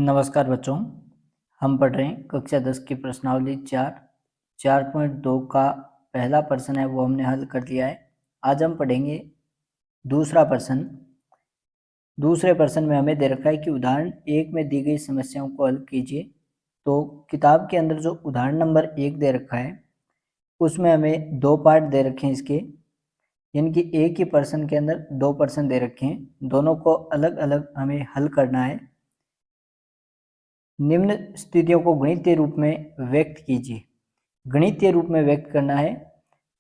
नमस्कार बच्चों, हम पढ़ रहे हैं कक्षा 10 की प्रश्नावली 4.2 का पहला प्रश्न है वो हमने हल कर लिया है। आज हम पढ़ेंगे दूसरा प्रश्न। दूसरे प्रश्न में हमें दे रखा है कि उदाहरण 1 में दी गई समस्याओं को हल कीजिए। तो किताब के अंदर जो उदाहरण नंबर 1 दे रखा है उसमें हमें दो पार्ट दे रखे हैं इसके, यानी कि एक ही प्रश्न के अंदर दो प्रश्न दे रखे हैं, दोनों को अलग अलग हमें हल करना है। निम्न स्थितियों को गणितीय रूप में व्यक्त कीजिए। गणितीय रूप में व्यक्त करना है,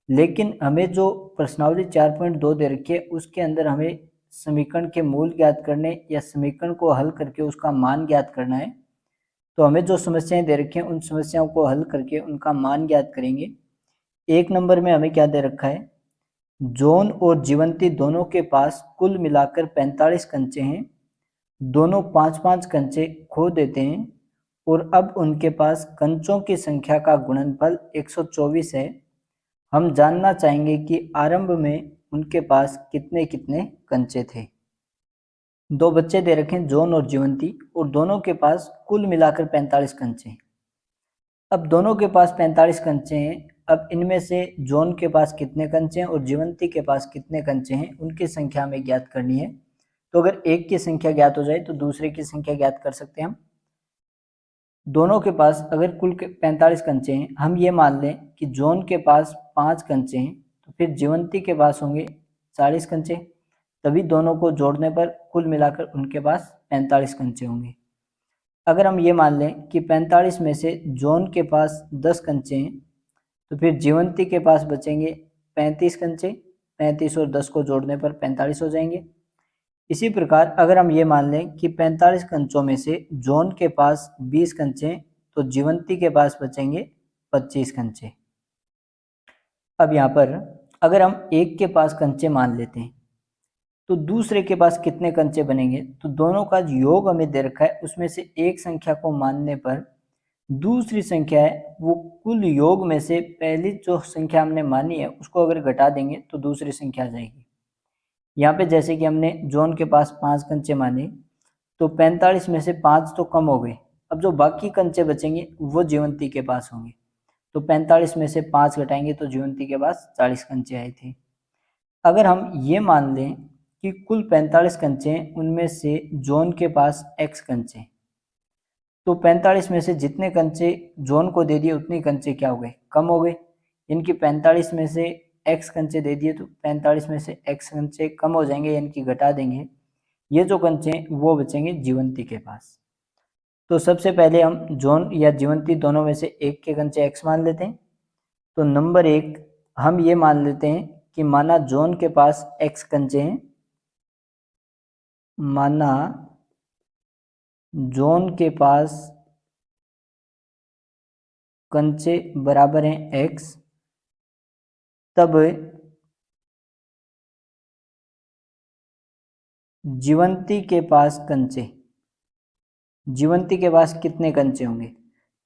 लेकिन हमें जो प्रश्नावली 4.2 दे रखी है उसके अंदर हमें समीकरण के मूल ज्ञात करने या समीकरण को हल करके उसका मान ज्ञात करना है। तो हमें जो समस्याएं दे रखी हैं उन समस्याओं को हल करके उनका मान ज्ञात करेंगे। एक नंबर में हमें क्या दे रखा है, जॉन और जीवंती दोनों के पास कुल मिलाकर 45 कंचे हैं। दोनों 5-5 कंचे खो देते हैं और अब उनके पास कंचों की संख्या का गुणनफल 124 है। हम जानना चाहेंगे कि आरंभ में उनके पास कितने कितने कंचे थे। दो बच्चे दे रखे हैं, जॉन और जीवंती, और दोनों के पास कुल मिलाकर 45 कंचे हैं। अब दोनों के पास 45 कंचे हैं। अब इनमें से जॉन के पास कितने कंचे हैं और जीवंती के पास कितने कंचे हैं, उनकी संख्या हमें ज्ञात करनी है। तो अगर एक की संख्या ज्ञात हो जाए तो दूसरे की संख्या ज्ञात कर सकते हैं हम। दोनों के पास अगर कुल 45 कंचे हैं, हम ये मान लें कि जॉन के पास 5 कंचे हैं, तो फिर जीवंती के पास होंगे 40 कंचे, तभी दोनों को जोड़ने पर कुल मिलाकर उनके पास 45 कंचे होंगे। अगर हम ये मान लें कि 45 में से जॉन के पास 10 कंचे हैं, तो फिर जीवंती के पास बचेंगे 35 कंचे। 35 और 10 को जोड़ने पर 45 हो जाएंगे। इसी प्रकार अगर हम ये मान लें कि 45 कंचों में से जॉन के पास 20 कंचे, तो जीवंती के पास बचेंगे 25 कंचे। अब यहाँ पर अगर हम एक के पास कंचे मान लेते हैं तो दूसरे के पास कितने कंचे बनेंगे, तो दोनों का योग हमें दे रखा है, उसमें से एक संख्या को मानने पर दूसरी संख्या है वो कुल योग में से पहली जो संख्या हमने मानी है उसको अगर घटा देंगे तो दूसरी संख्या आ जाएगी। यहाँ पे जैसे कि हमने जॉन के पास 5 कंचे माने, तो 45 में से 5 तो कम हो गए। अब जो बाकी कंचे बचेंगे वो जीवंती के पास होंगे। तो 45 में से 5 घटाएंगे तो जीवंती के पास 40 कंचे आए थे। अगर हम ये मान लें कि कुल 45 कंचे हैं, उनमें से जॉन के पास x कंचे, तो 45 में से जितने कंचे जॉन को दे दिए उतने कंचे क्या हो गए, कम हो गए। इनकी 45 में से x कंचे दे दिए तो 45 में से x कंचे कम हो जाएंगे, यानी कि घटा देंगे। ये जो कंचे हैं वो बचेंगे जीवंती के पास। तो सबसे पहले हम जॉन या जीवंती दोनों में से एक के कंचे x मान लेते हैं। तो नंबर 1 हम ये मान लेते हैं कि माना जॉन के पास x कंचे हैं, माना जॉन के पास कंचे बराबर हैं x, तब जीवंती के पास कंचे, जीवंती के पास कितने कंचे होंगे,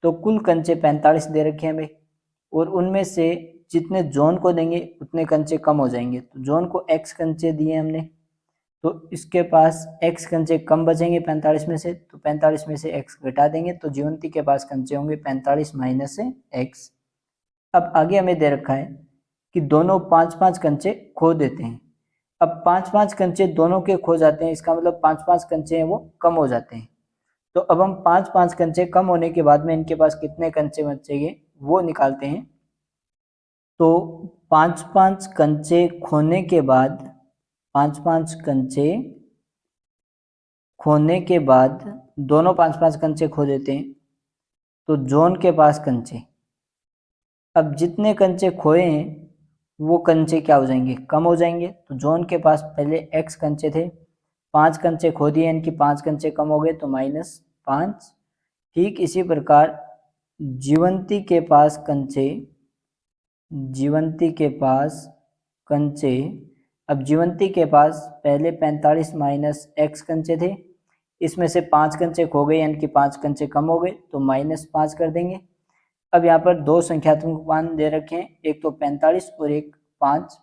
तो कुल कंचे 45 दे रखे हैं हमें, और उनमें से जितने जॉन को देंगे उतने कंचे कम हो जाएंगे। तो जॉन को x कंचे दिए हमने, तो इसके पास x कंचे कम बचेंगे 45 में से, तो 45 में से x घटा देंगे तो जीवंती के पास कंचे होंगे 45 माइनस x। अब आगे हमें दे रखा है कि दोनों 5-5 कंचे खो देते हैं। अब 5-5 कंचे दोनों के खो जाते हैं, इसका मतलब 5-5 कंचे हैं वो कम हो जाते हैं। तो अब हम 5-5 कंचे कम होने के बाद में इनके पास कितने कंचे बचेंगे वो निकालते हैं। तो 5-5 कंचे खोने के बाद, 5-5 कंचे खोने के बाद दोनों 5-5 कंचे खो देते हैं, तो जॉन के पास कंचे, अब जितने कंचे खोए हैं वो कंचे क्या हो जाएंगे, कम हो जाएंगे। तो जॉन के पास पहले x कंचे थे, 5 कंचे खो दिए, इनकी 5 कंचे कम हो गए तो -5। ठीक इसी प्रकार जीवंती के पास कंचे, जीवंती के पास कंचे, अब जीवंती के पास पहले 45 माइनस x कंचे थे, इसमें से 5 कंचे खो गए, यानी कि 5 कंचे कम हो गए तो -5 कर देंगे। अब यहाँ पर दो संख्यात्मक मान दे रखे हैं, एक तो 45 और एक 5।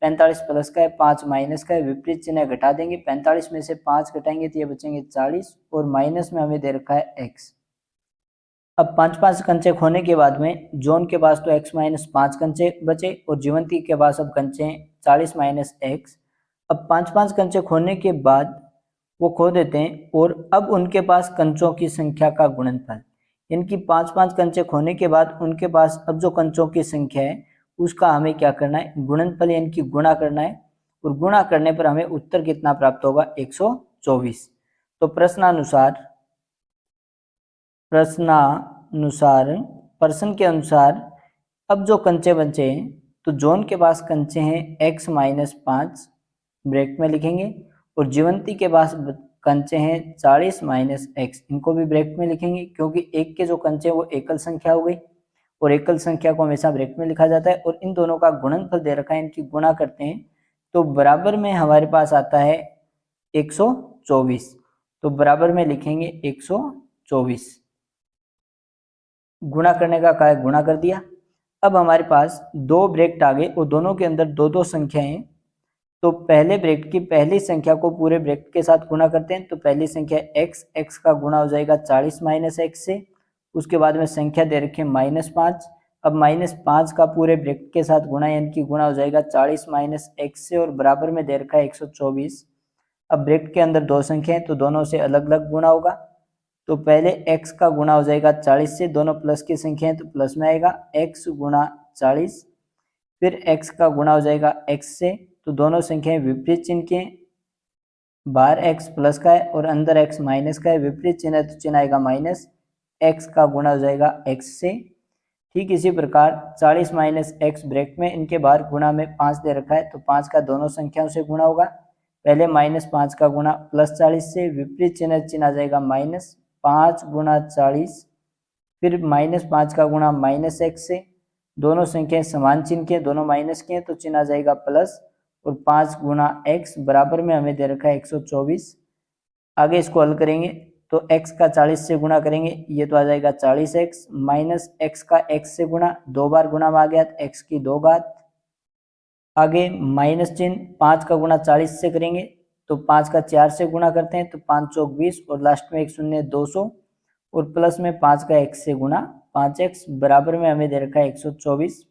45 प्लस का है, 5 माइनस का है, विपरीत चिन्ह घटा देंगे, 45 में से 5 घटाएंगे तो ये बचेंगे 40 और माइनस में हमें दे रखा है x। अब 5 कंचे खोने के बाद में जॉन के पास तो x माइनस 5 कंचे बचे और जीवंती के पास अब कंचे हैं 40 माइनस x। अब 5 कंचे खोने के बाद वो खो देते हैं और अब उनके पास कंचों की संख्या का गुणनफल, इनकी 5 कंचे खोने के बाद उनके पास अब जो कंचों की संख्या है उसका हमें क्या करना है, गुणनफल यानी कि गुणा करना है, और गुणा करने पर हमें उत्तर कितना प्राप्त होगा, 124। तो प्रश्न के अनुसार अब जो कंचे बचे हैं तो जॉन के पास कंचे हैं x माइनस 5 ब्रैकेट में लिखेंगे, और जीवंती के पास कंचे हैं 40 माइनस x, इनको भी ब्रैकेट में लिखेंगे क्योंकि एक के जो कंचे वो एकल संख्या हो गई और एकल संख्या को हमेशा ब्रैकेट में लिखा जाता है, और इन दोनों का गुणनफल दे रखा है, इनकी गुणा करते हैं तो बराबर में हमारे पास आता है 124। तो बराबर में लिखेंगे 124, गुणा करने का काय गुणा कर दिया। अब हमारे पास दो ब्रैकेट आ गए और दोनों के अंदर दो दो संख्याएं, तो पहले ब्रैकेट की पहली संख्या को पूरे ब्रैकेट के साथ गुणा करते हैं, तो पहली संख्या x का गुणा हो जाएगा 40 माइनस x से, उसके बाद में संख्या दे रखी है -5। अब -5 का पूरे ब्रैकेट के साथ गुणा यानी कि गुणा हो जाएगा 40 माइनस x से और बराबर में दे रखा है 124। अब ब्रैकेट के अंदर दो संख्या है तो दोनों से अलग अलग गुणा होगा, तो पहले x का गुणा हो जाएगा 40 से, दोनों प्लस की संख्या है तो प्लस में आएगा x गुणा 40, फिर x का गुणा हो जाएगा x से, तो दोनों संख्याएं विपरीत चिन्ह के, बाहर x प्लस का है और अंदर x माइनस का है, विपरीत चिन्ह तो चिन्ह आएगा माइनस, x का गुणा हो जाएगा x से। ठीक इसी प्रकार 40 माइनस x ब्रैकेट में, इनके बाहर गुणा में 5 दे रखा है तो 5 का दोनों संख्याओं से गुणा होगा, पहले -5 का गुणा +40 से, विपरीत चिन्ह आ जाएगा -5 गुणा 40, फिर -5 का गुणा -x से, दोनों संख्याएं समान चिन्ह के, दोनों माइनस के हैं तो चिन्ह आ जाएगा प्लस, और 5 गुणा x बराबर में हमें दे रखा है 124। आगे इसको हल करेंगे तो x का 40 से गुणा करेंगे, ये तो आ जाएगा 40x माइनस x का x से गुणा, दो बार गुणा में आ गया तो x की 2 घात, आगे माइनस चिन्ह, 5 का गुणा 40 से करेंगे तो 5 का 4 से गुणा करते हैं तो 5 चौक 20 और लास्ट में एक शून्य 200, और प्लस में 5 का x से गुणा 5x बराबर में हमें दे रखा है 124।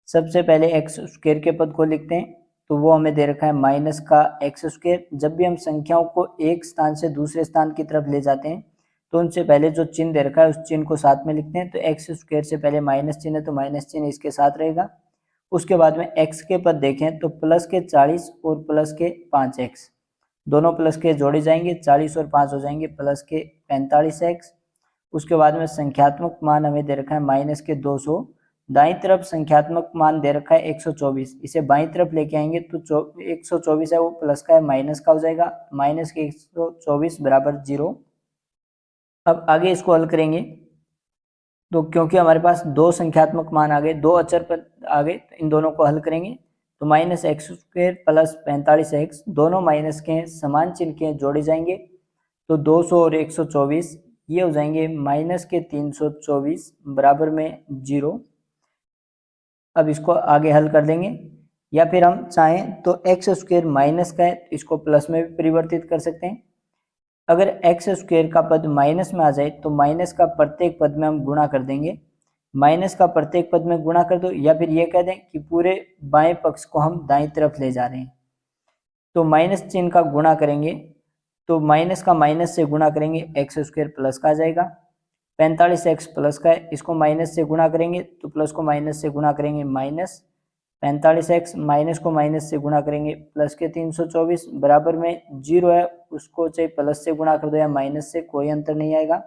सबसे पहले x स्क्वायर के पद को लिखते हैं तो वो हमें दे रखा है माइनस का x स्क्वायर। जब भी हम संख्याओं को एक स्थान से दूसरे स्थान की तरफ ले जाते हैं तो उनसे पहले जो चिन्ह दे रखा है उस चिन्ह को साथ में लिखते हैं, तो x स्क्वायर से पहले माइनस चिन्ह है तो माइनस चिन्ह इसके साथ रहेगा। उसके बाद में x के पद देखें तो प्लस के 40 और प्लस के 5x, दोनों प्लस के जोड़े जाएंगे, 40 और 5 हो जाएंगे प्लस के 45x। उसके बाद में संख्यात्मक मान हमें दे रखा है माइनस के 200, दाईं तरफ संख्यात्मक मान दे रखा है 124, इसे बाईं तरफ लेके आएंगे तो 124 है वो प्लस का है माइनस का हो जाएगा, माइनस के 124 बराबर 0। अब आगे इसको हल करेंगे तो क्योंकि हमारे पास दो संख्यात्मक मान आ गए, दो अचर पर आ गए, तो इन दोनों को हल करेंगे तो minus x square plus 45x, दोनों माइनस के समान चिन्ह के जोड़े जाएंगे तो 200 और 124 ये हो जाएंगे माइनस के 324 बराबर में 0। अब इसको आगे हल कर देंगे, या फिर हम चाहें तो एक्स स्क्वायर माइनस का है तो इसको प्लस में भी परिवर्तित कर सकते हैं। अगर एक्स स्क्वायर का पद माइनस में आ जाए तो माइनस का प्रत्येक पद में हम गुणा कर देंगे, माइनस का प्रत्येक पद में गुणा कर दो, या फिर ये कह दें कि पूरे बाएं पक्ष को हम दाईं तरफ ले जा रहे हैं तो माइनस चिन्ह का गुणा करेंगे तो माइनस का माइनस से गुणा करेंगे एक्स स्क्वायर प्लस का आ जाएगा, 45x प्लस का है इसको माइनस से गुणा करेंगे तो प्लस को माइनस से गुणा करेंगे माइनस 45x, माइनस को माइनस से गुणा करेंगे प्लस के 324 बराबर में 0 है, उसको चाहे प्लस से गुणा कर दो या माइनस से, कोई अंतर नहीं आएगा।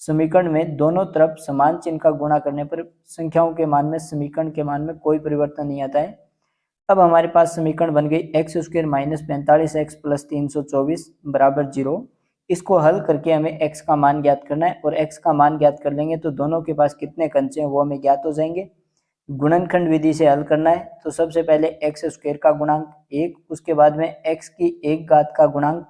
समीकरण में दोनों तरफ समान चिन्ह का गुणा करने पर संख्याओं के मान में, समीकरण के मान में कोई परिवर्तन नहीं आता है। अब हमारे पास समीकरण बन गई x square minus 45x plus 324 बराबर 0। इसको हल करके हमें x का मान ज्ञात करना है, और x का मान ज्ञात कर लेंगे तो दोनों के पास कितने कंचे हैं वो हमें ज्ञात हो जाएंगे। गुणनखंड विधि से हल करना है तो सबसे पहले एक्स स्क्वायर का गुणांक 1, उसके बाद में x की 1 घात का गुणांक,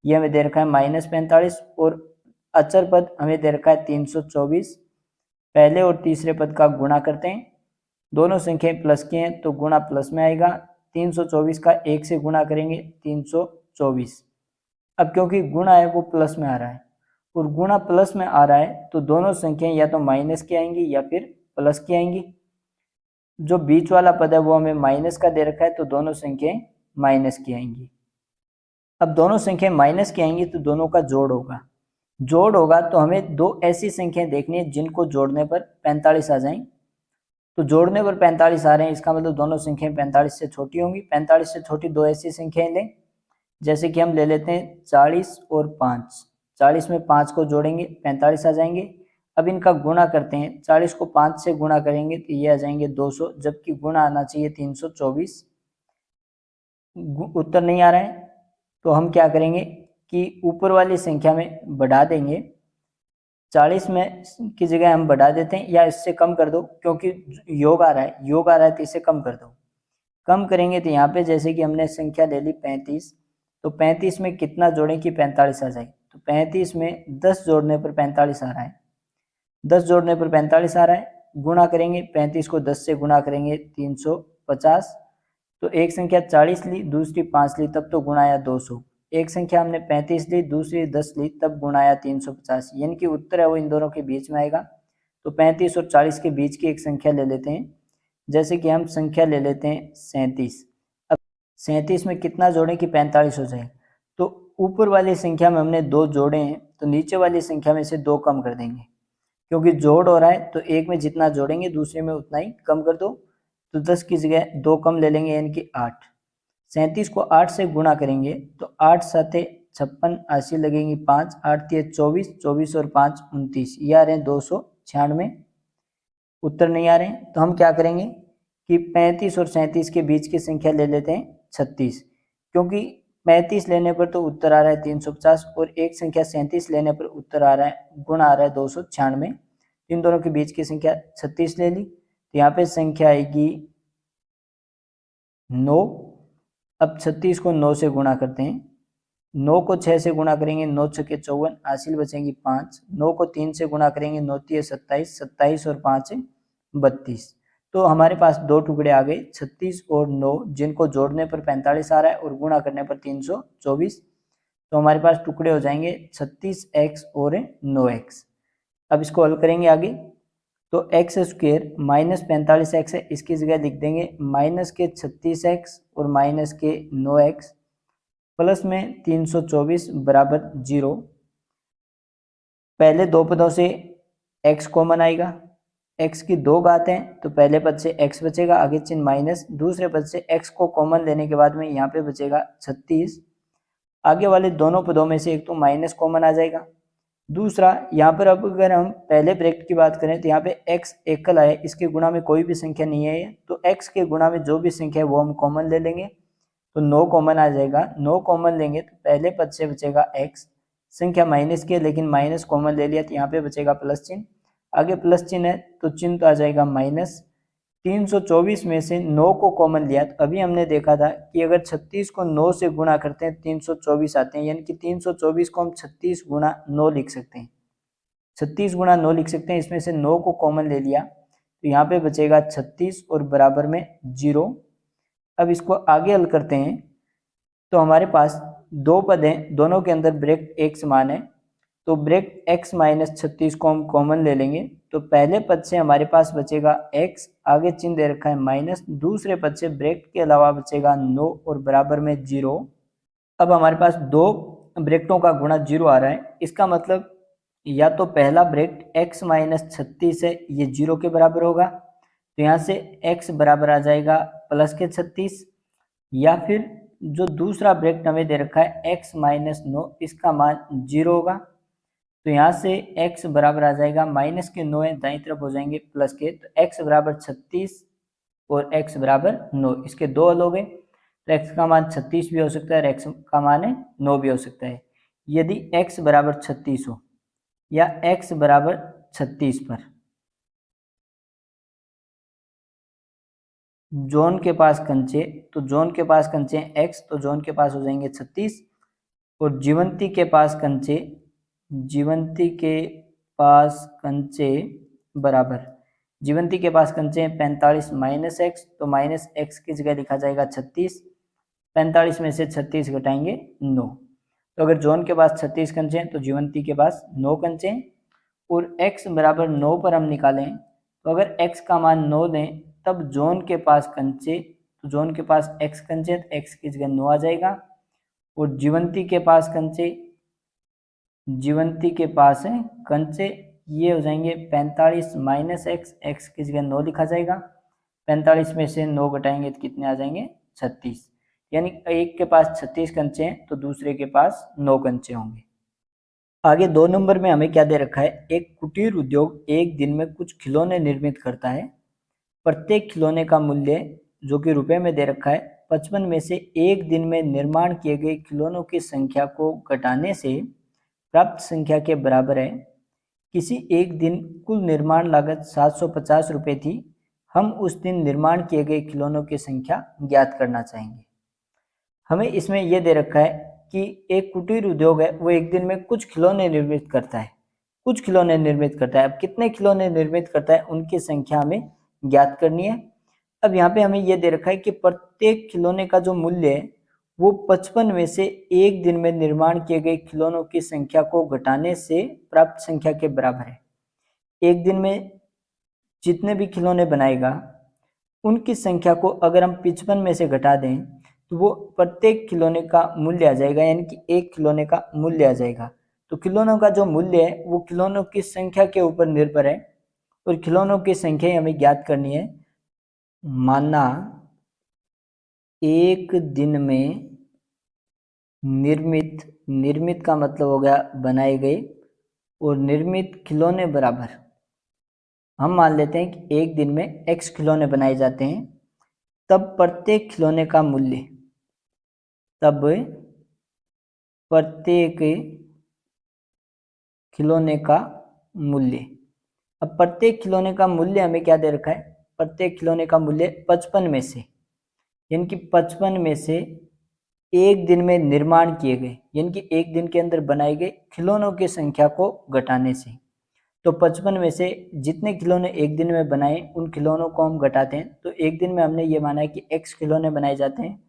ये हमें दे रखा है -45, और अचर पद हमें दे रखा है 324। पहले और तीसरे पद का गुणा करते हैं, दोनों संख्याएं प्लस की हैं तो गुणा प्लस में आएगा, 324 का 1 से गुणा करेंगे 324। अब क्योंकि गुणा है वो प्लस में आ रहा है और गुणा प्लस में आ रहा है तो दोनों संख्याएं या तो माइनस की आएंगी या फिर प्लस की आएंगी। जो बीच वाला पद है वो हमें माइनस का दे रखा है तो दोनों संख्याएं माइनस की आएंगी। अब दोनों संख्याएं माइनस की आएंगी तो दोनों का जोड़ होगा। जोड़ होगा तो हमें दो ऐसी संख्याएं देखनी है जिनको जोड़ने पर 45 आ जाएं। तो जोड़ने पर 45 आ रहे हैं, इसका मतलब दोनों संख्याएं 45 से छोटी होंगी। 45 से छोटी दो ऐसी संख्याएं लें, जैसे कि हम ले लेते हैं 40 और 5। 40 में 5 को जोड़ेंगे 45 आ जाएंगे। अब इनका गुणा करते हैं, 40 को 5 से गुणा करेंगे तो ये आ जाएंगे 200, जबकि गुणा आना चाहिए 324। उत्तर नहीं आ रहा है तो हम क्या करेंगे कि ऊपर वाली संख्या में बढ़ा देंगे। 40 में की जगह हम बढ़ा देते हैं, या इससे कम कर दो, क्योंकि योग आ रहा है तो इसे कम कर दो। कम करेंगे तो यहाँ पे जैसे कि हमने संख्या ले ली 35, तो 35 में कितना जोड़ें कि 45 आ जाए। तो 35 में 10 जोड़ने पर 45 आ रहा है, 10 जोड़ने पर 45 आ रहा है। गुणा करेंगे 35 को 10 से गुणा करेंगे 350। तो एक संख्या 40 ली, दूसरी 5 ली, तब तो गुणाया 200। एक संख्या हमने 35 ली, दूसरी 10 ली, तब गुणाया 350। यानी कि उत्तर है वो इन दोनों के बीच में आएगा। तो 35 और 40 के बीच की एक संख्या ले लेते हैं, जैसे कि हम संख्या ले लेते हैं 37। अब 37 में कितना जोड़ें कि 45 हो जाए। तो ऊपर वाली संख्या में हमने 2 जोड़े हैं तो नीचे वाली संख्या में से 2 कम कर देंगे, क्योंकि जोड़ हो रहा है तो एक में जितना जोड़ेंगे दूसरे में उतना ही कम कर दो। तो 10 की जगह 2 कम ले लेंगे, यानी कि 8। 37 को 8 से गुणा करेंगे तो 8 साते 56, 80 लगेंगी 5, 8 तिये 24, 24 और 5 29, ये आ रहे हैं 296। उत्तर नहीं आ रहे हैं तो हम क्या करेंगे कि 35 और 37 के बीच की संख्या ले लेते हैं 36, क्योंकि 35 लेने पर तो उत्तर आ रहा है 350 और एक संख्या 37 लेने पर उत्तर आ रहा है, गुण आ रहा है 296। इन दोनों के बीच की संख्या 36 ले ली तो यहाँ पे संख्या आएगी 9। अब 36 को 9 से गुणा करते हैं, 9 को 6 से गुणा करेंगे 9 छके 54, हासिल बचेंगी 5। 9 को 3 से गुणा करेंगे 9 तिये 27, 27 और 5 32। तो हमारे पास दो टुकड़े आ गए 36 और 9, जिनको जोड़ने पर 45 आ रहा है और गुणा करने पर 324। तो हमारे पास टुकड़े हो जाएंगे 36x और 9x। अब इसको हल करेंगे आगे, तो एक्स स्क्वेयर माइनस 45x है, इसकी जगह लिख देंगे माइनस के 36x और माइनस के 9x प्लस में 324 बराबर 0। पहले दो पदों से x कॉमन आएगा, x की 2 घात है तो पहले पद से x बचेगा, आगे चिन्ह माइनस, दूसरे पद से x को कॉमन लेने के बाद में यहाँ पे बचेगा 36। आगे वाले दोनों पदों में से एक तो माइनस कॉमन आ जाएगा। दूसरा यहाँ पर अब अगर हम पहले ब्रैकेट की बात करें तो यहाँ पे x एकल आए, इसके गुणा में कोई भी संख्या नहीं है, तो x के गुणा में जो भी संख्या है वो हम कॉमन ले लेंगे, तो 9 कॉमन आ जाएगा। 9 कॉमन लेंगे तो पहले पद से बचेगा x, संख्या माइनस की है लेकिन माइनस कॉमन ले लिया तो यहाँ पे बचेगा प्लस चिन्ह, आगे प्लस चिन्ह है तो चिन्ह तो आ जाएगा माइनस। 324 में से 9 को कॉमन लिया तो अभी हमने देखा था कि अगर 36 को 9 से गुणा करते हैं 324 आते हैं, यानी कि 324 को हम 36 गुणा 9 लिख सकते हैं, 36 गुणा 9 लिख सकते हैं। इसमें से 9 को कॉमन ले लिया तो यहाँ पे बचेगा 36 और बराबर में 0। अब इसको आगे हल करते हैं तो हमारे पास दो पद हैं, दोनों के अंदर ब्रैकेट एक समान है, तो ब्रैकेट x माइनस 36 को हम कॉमन ले लेंगे तो पहले पद से हमारे पास बचेगा x, आगे चिन्ह दे रखा है माइनस, दूसरे पद से ब्रैकेट के अलावा बचेगा 9 और बराबर में 0। अब हमारे पास दो ब्रैकेटों का गुणा 0 आ रहा है, इसका मतलब या तो पहला ब्रैकेट x माइनस 36 है ये 0 के बराबर होगा, तो यहाँ से x बराबर आ जाएगा प्लस के 36, या फिर जो दूसरा ब्रैकेट हमें दे रखा है x माइनस 9, इसका मान 0 होगा, तो यहाँ से x बराबर आ जाएगा माइनस के 9 है दाईं तरफ हो जाएंगे प्लस के, तो x बराबर 36 और x बराबर 9, इसके दो हल हो गए, तो x का मान 36 भी हो सकता है और x का मान 9 भी हो सकता है। यदि x बराबर 36 हो या x बराबर 36 पर जोन के पास कंचे, तो जोन के पास कंचे x, तो जोन के पास हो जाएंगे 36, और जीवंती के पास कंचे बराबर जीवंती के पास कंचे हैं 45 माइनस एक्स, तो माइनस एक्स की जगह लिखा जाएगा 36। 45 में से 36 घटाएंगे 9। तो अगर जॉन के पास 36 कंचे हैं तो जीवंती के पास 9 कंचे हैं। और x बराबर 9 पर हम निकालें, तो अगर x का मान 9 दें तब जॉन के पास कंचे, तो जॉन के पास x कंचे, तो x की जगह 9 आ जाएगा। और जीवंती के पास कंचे, जीवंती के पास है कंचे, ये हो जाएंगे 45 माइनस एक्स, एक्स की जगह 9 लिखा जाएगा। 45 में से 9 घटाएंगे तो कितने आ जाएंगे 36। यानी एक के पास 36 कंचे हैं तो दूसरे के पास 9 कंचे होंगे। आगे 2 नंबर में हमें क्या दे रखा है, एक कुटीर उद्योग एक दिन में कुछ खिलौने निर्मित करता है। प्रत्येक खिलौने का मूल्य जो कि रुपए में दे रखा है 55 में से एक दिन में निर्माण किए गए खिलौनों की संख्या को घटाने से प्राप्त संख्या के बराबर है। किसी एक दिन कुल निर्माण लागत 750 रुपये थी। हम उस दिन निर्माण किए गए खिलौनों की संख्या ज्ञात करना चाहेंगे। हमें इसमें यह दे रखा है कि एक कुटीर उद्योग है, वो एक दिन में कुछ खिलौने निर्मित करता है, कुछ खिलौने निर्मित करता है। अब कितने खिलौने निर्मित करता है उनकी संख्या हमें ज्ञात करनी है। अब यहाँ पे हमें यह दे रखा है कि प्रत्येक खिलौने का जो मूल्य है वो 55 में से एक दिन में निर्माण किए गए खिलौनों की संख्या को घटाने से प्राप्त संख्या के बराबर है। एक दिन में जितने भी खिलौने बनाएगा उनकी संख्या को अगर हम 55 में से घटा दें तो वो प्रत्येक खिलौने का मूल्य आ जाएगा, यानी कि एक खिलौने का मूल्य आ जाएगा। तो खिलौनों का जो मूल्य है वो खिलौनों की संख्या के ऊपर निर्भर है और खिलौनों की संख्या हमें ज्ञात करनी है। माना एक दिन में निर्मित का मतलब हो गया बनाए गए, और निर्मित खिलौने बराबर, हम मान लेते हैं कि एक दिन में x खिलौने बनाए जाते हैं, तब प्रत्येक खिलौने का मूल्य, तब प्रत्येक खिलौने का मूल्य, अब प्रत्येक खिलौने का मूल्य हमें क्या दे रखा है, प्रत्येक खिलौने का मूल्य 55 में से, यानी कि 55 में से एक दिन में निर्माण किए गए, यानी कि एक दिन के अंदर बनाए गए खिलौनों की संख्या को घटाने से। तो 55 में से जितने खिलौने एक दिन में बनाए उन खिलौनों को हम घटाते हैं। तो एक दिन में हमने ये माना है कि x खिलौने बनाए जाते हैं,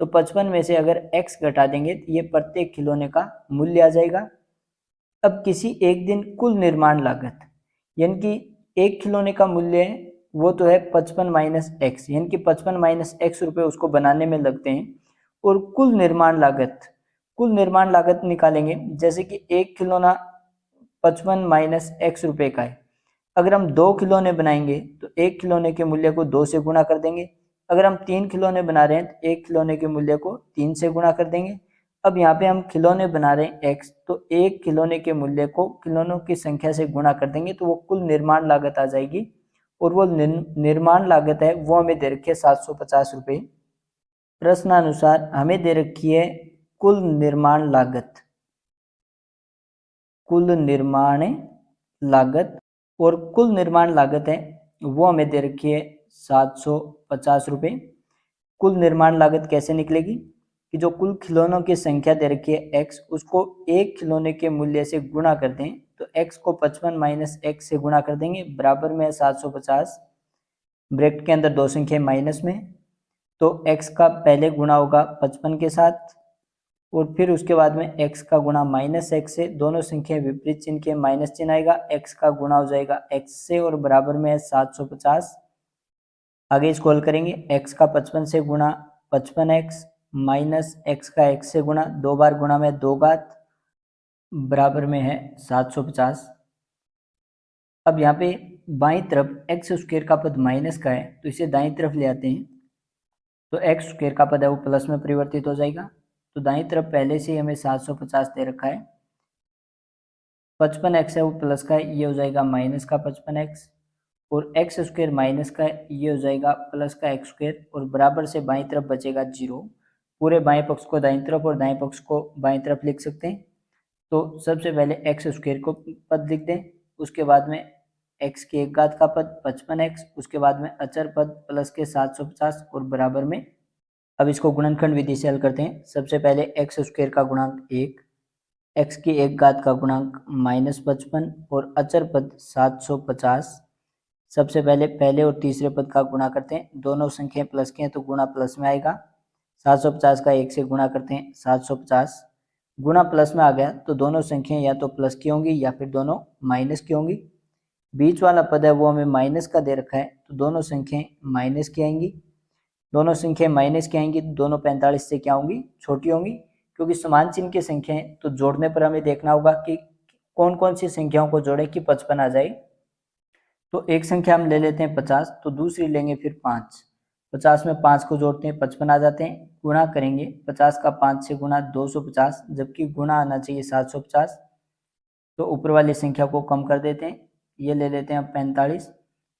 तो 55 में से अगर x घटा देंगे तो ये प्रत्येक खिलौने का मूल्य आ जाएगा। अब किसी एक दिन कुल निर्माण लागत, यानी कि एक खिलौने का मूल्य है वो तो है 55 माइनस एक्स, यानी कि 55 माइनस एक्स रुपये उसको बनाने में लगते हैं। और कुल निर्माण लागत निकालेंगे, जैसे कि एक खिलौना 55 माइनस एक्स रुपये का है। अगर हम 2 खिलौने बनाएंगे तो एक खिलौने के मूल्य को 2 से गुणा कर देंगे। अगर हम 3 खिलौने बना रहे हैं तो एक खिलौने के मूल्य को 3 से गुणा कर देंगे। अब यहाँ पे हम खिलौने बना रहे हैं x, तो एक खिलौने के मूल्य को खिलौनों की संख्या से गुणा कर देंगे तो वो कुल निर्माण लागत आ जाएगी। और वो निर्माण लागत है वो हमें दे रखी है 750 रुपये। प्रश्नानुसार हमें दे रखी है कुल निर्माण लागत, कुल निर्माण लागत, और कुल निर्माण लागत है वो हमें दे रखी है 750 रुपये। कुल निर्माण लागत कैसे निकलेगी कि जो कुल खिलौनों की संख्या दे रखी है x, उसको एक खिलौने के मूल्य से गुणा कर दें, तो x को 55 माइनस एक्स से गुणा कर देंगे, बराबर में 750, ब्रैकेट के अंदर दो संख्या माइनस में, तो x का पहले गुणा होगा 55 के साथ और फिर उसके बाद में x का गुणा माइनस एक्स से, दोनों संख्या विपरीत चिन्ह के माइनस चिन्ह आएगा, x का गुणा हो जाएगा x से और बराबर में है 750। आगे इसको हल करेंगे, x का 55 से गुणा 55x माइनस x का x से गुणा, 2 बार गुणा में 2 घात, बराबर में है 750। अब यहाँ पे बाईं तरफ एक्स स्क्वायर का पद माइनस का है तो इसे दाईं तरफ ले आते हैं, तो एक्स स्क्वायर का पद है वो प्लस में परिवर्तित हो जाएगा। तो दाईं तरफ पहले से ही हमें 750 दे रखा है, 55x है वो प्लस का है, ये हो जाएगा माइनस का 55x, और एक्स स्क्वायर माइनस का है, ये हो जाएगा प्लस का एक्स स्क्वायर, और बराबर से बाईं तरफ बचेगा 0। पूरे बाएं पक्ष को दाईं तरफ और दाएं पक्ष को बाईं तरफ लिख सकते हैं। तो सबसे पहले एक्स स्क्वायर को पद लिख दें, उसके बाद में एक्स की एक घात का पद 55x, उसके बाद में अचर पद प्लस के 750 और बराबर में। अब इसको गुणनखंड विधि से हल करते हैं। सबसे पहले एक्स स्क्वायर का गुणांक 1, एक्स की एक घात का गुणांक -55 और अचर पद 750। सबसे पहले पहले और तीसरे पद का गुणा करते हैं, दोनों संख्याएं प्लस की हैं तो गुणा प्लस में आएगा। 750 का 1 से गुणा करते हैं, 750 गुणा प्लस में आ गया तो दोनों संख्याएं या तो प्लस की होंगी या फिर दोनों माइनस की होंगी। बीच वाला पद है वो हमें माइनस का दे रखा है तो दोनों संख्याएं माइनस की आएंगी। दोनों संख्याएं माइनस की आएंगी तो दोनों 45 से क्या होंगी, छोटी होंगी, क्योंकि समान चिन्ह की संख्याएं तो जोड़ने पर हमें देखना होगा कि कौन कौन सी संख्याओं को जोड़े कि 55 आ जाए। तो एक संख्या हम ले लेते हैं 50, तो दूसरी लेंगे फिर 5। 50 में 5 को जोड़ते हैं 55 आ जाते हैं। गुणा करेंगे 50 का 5 से गुणा 250, जबकि गुणा आना चाहिए 750। तो ऊपर वाली संख्या को कम कर देते हैं, ये ले लेते हैं अब 45।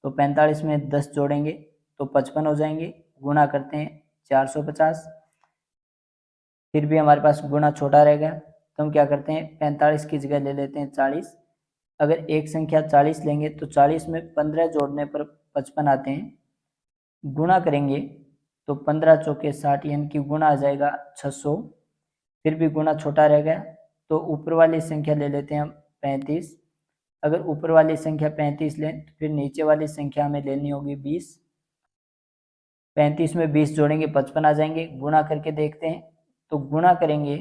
तो 45 में 10 जोड़ेंगे तो 55 हो जाएंगे। गुणा करते हैं 450, फिर भी हमारे पास गुणा छोटा रह गया तो हम क्या करते हैं 45 की जगह ले लेते हैं 40। अगर एक संख्या 40 लेंगे तो 40 में 15 जोड़ने पर 55 आते हैं। गुणा करेंगे तो 15 चौके 60 यानी कि गुणा आ जाएगा 600, फिर भी गुणा छोटा रह गया तो ऊपर वाली संख्या ले लेते हैं हम 35। अगर ऊपर वाली संख्या 35 लें तो फिर नीचे वाली संख्या हमें लेनी होगी 20। 35 में 20 जोड़ेंगे 55 आ जाएंगे। गुणा करके देखते हैं तो गुणा करेंगे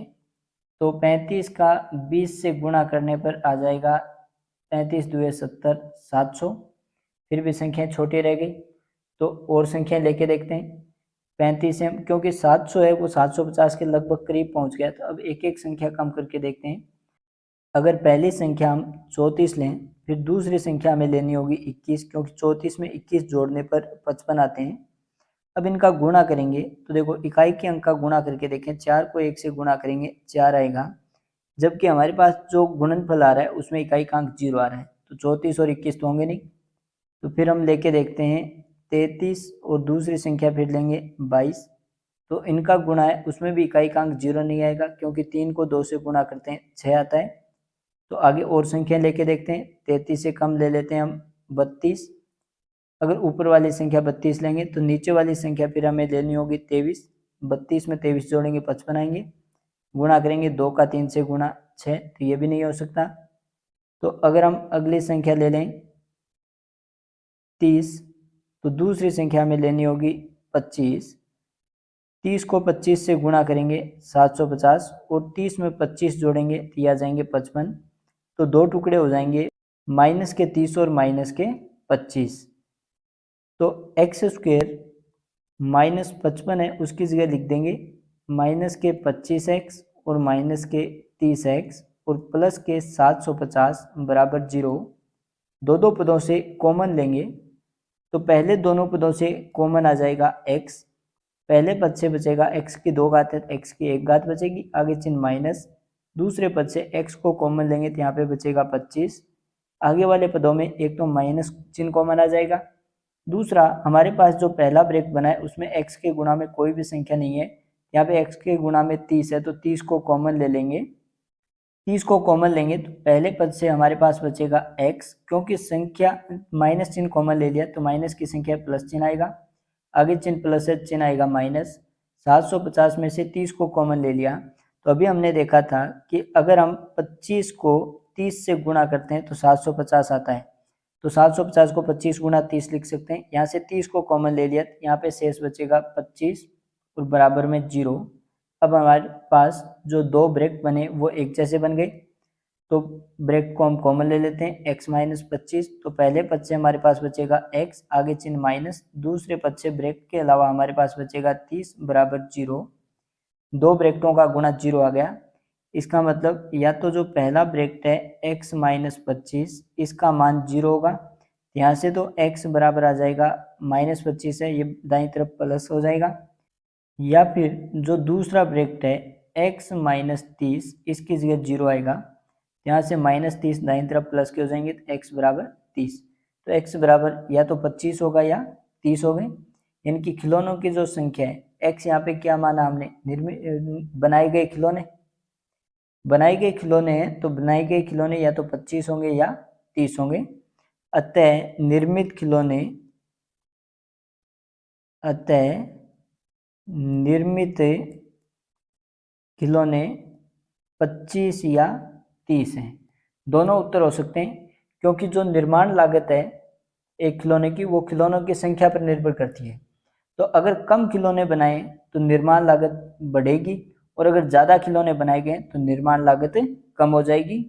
तो 35 का 20 से गुणा करने पर आ जाएगा 35 दुए 70, 700। फिर भी संख्याएं छोटी रह गई तो और संख्याएं लेके देखते हैं। 35 से क्योंकि 700 है वो 750 के लगभग करीब पहुंच गया, तो अब एक एक संख्या कम करके देखते हैं। अगर पहली संख्या हम 34 लें, फिर दूसरी संख्या हमें लेनी होगी 21, क्योंकि 34 में 21 जोड़ने पर 55 आते हैं। अब इनका गुणा करेंगे तो देखो इकाई के अंक का गुणा करके देखें, 4 को 1 से गुणा करेंगे 4 आएगा, जबकि हमारे पास जो गुणनफल आ रहा है उसमें इकाई का अंक 0 आ रहा है, तो 34 और 21 तो होंगे नहीं। तो फिर हम लेके देखते हैं 33 और दूसरी संख्या फिर लेंगे 22, तो इनका गुणा है उसमें भी इकाई का अंक 0 नहीं आएगा, क्योंकि 3 को 2 से गुणा करते हैं 6 आता है। तो आगे और संख्या लेके देखते हैं, 33 से कम ले लेते हैं हम 32। अगर ऊपर वाली संख्या 32 लेंगे तो नीचे वाली संख्या फिर हमें लेनी होगी 23। 32 में 23 जोड़ेंगे 55 आएंगे। गुणा करेंगे 2 का 3 से गुणा 6, तो ये भी नहीं हो सकता। तो अगर हम अगली संख्या ले लें 30, तो दूसरी संख्या हमें लेनी होगी 25। 30 को 25 से गुणा करेंगे 750 और 30 में 25 जोड़ेंगे तो आ जाएंगे 55। तो दो टुकड़े हो जाएंगे माइनस के 30 और माइनस के 25। तो एक्स स्क्वेयर माइनस 55 है उसकी जगह लिख देंगे माइनस के 25x और माइनस के 30x और प्लस के 750 बराबर 0। दो पदों से कॉमन लेंगे तो पहले दोनों पदों से कॉमन आ जाएगा x, पहले पद से बचेगा x की 2 घात है x की 1 घात बचेगी, आगे चिन्ह माइनस। दूसरे पद से x को कॉमन लेंगे तो यहाँ पे बचेगा 25। आगे वाले पदों में एक तो माइनस चिन्ह कॉमन आ जाएगा, दूसरा हमारे पास जो पहला ब्रेक बना है उसमें x के गुणा में कोई भी संख्या नहीं है, यहाँ पे x के गुणा में 30 है तो 30 को कॉमन ले लेंगे। 30 को कॉमन लेंगे तो पहले पद से हमारे पास बचेगा x, क्योंकि संख्या माइनस चिन्ह कॉमन ले लिया तो माइनस की संख्या प्लस चिन्ह आएगा, आगे चिन्ह प्लस है चिन्ह आएगा माइनस। 750 में से 30 को कॉमन ले लिया तो अभी हमने देखा था कि अगर हम 25 को 30 से गुणा करते हैं तो 750 आता है, तो 750 को 25 गुणा 30 लिख सकते हैं। यहाँ से 30 को कॉमन ले लिया, यहाँ पे शेष बचेगा 25 और बराबर में 0। अब हमारे पास जो दो ब्रेक बने वो एक जैसे बन गए, तो ब्रेक को हम कॉमन ले लेते हैं x माइनस 25। तो पहले पद से हमारे पास बचेगा x, आगे चिन्ह माइनस, दूसरे पद से ब्रेक के अलावा हमारे पास बचेगा 30 बराबर 0। दो ब्रैकेटों का गुणा 0 आ गया, इसका मतलब या तो जो पहला ब्रैकेट है x माइनस 25 इसका मान 0 होगा, यहाँ से तो x बराबर आ जाएगा माइनस 25 है, ये दाईं तरफ प्लस हो जाएगा, या फिर जो दूसरा ब्रैकेट है x माइनस 30 इसकी जगह 0 आएगा, यहाँ से माइनस 30 दाईं तरफ प्लस के हो जाएंगे तो x बराबर 30। तो x बराबर या तो 25 होगा या 30 हो गए। यानी कि खिलौनों की जो संख्या है x यहाँ पे क्या माना हमने, बनाए गए खिलौने, बनाए गए खिलौने हैं तो बनाए गए खिलौने या तो 25 होंगे या 30 होंगे। अतः निर्मित खिलौने, अतः निर्मित खिलौने 25 या 30 हैं। दोनों उत्तर हो सकते हैं, क्योंकि जो निर्माण लागत है एक खिलौने की, वो खिलौनों की संख्या पर निर्भर करती है। तो अगर कम खिलौने बनाए तो निर्माण लागत बढ़ेगी, और अगर ज़्यादा खिलौने बनाए गए तो निर्माण लागत कम हो जाएगी।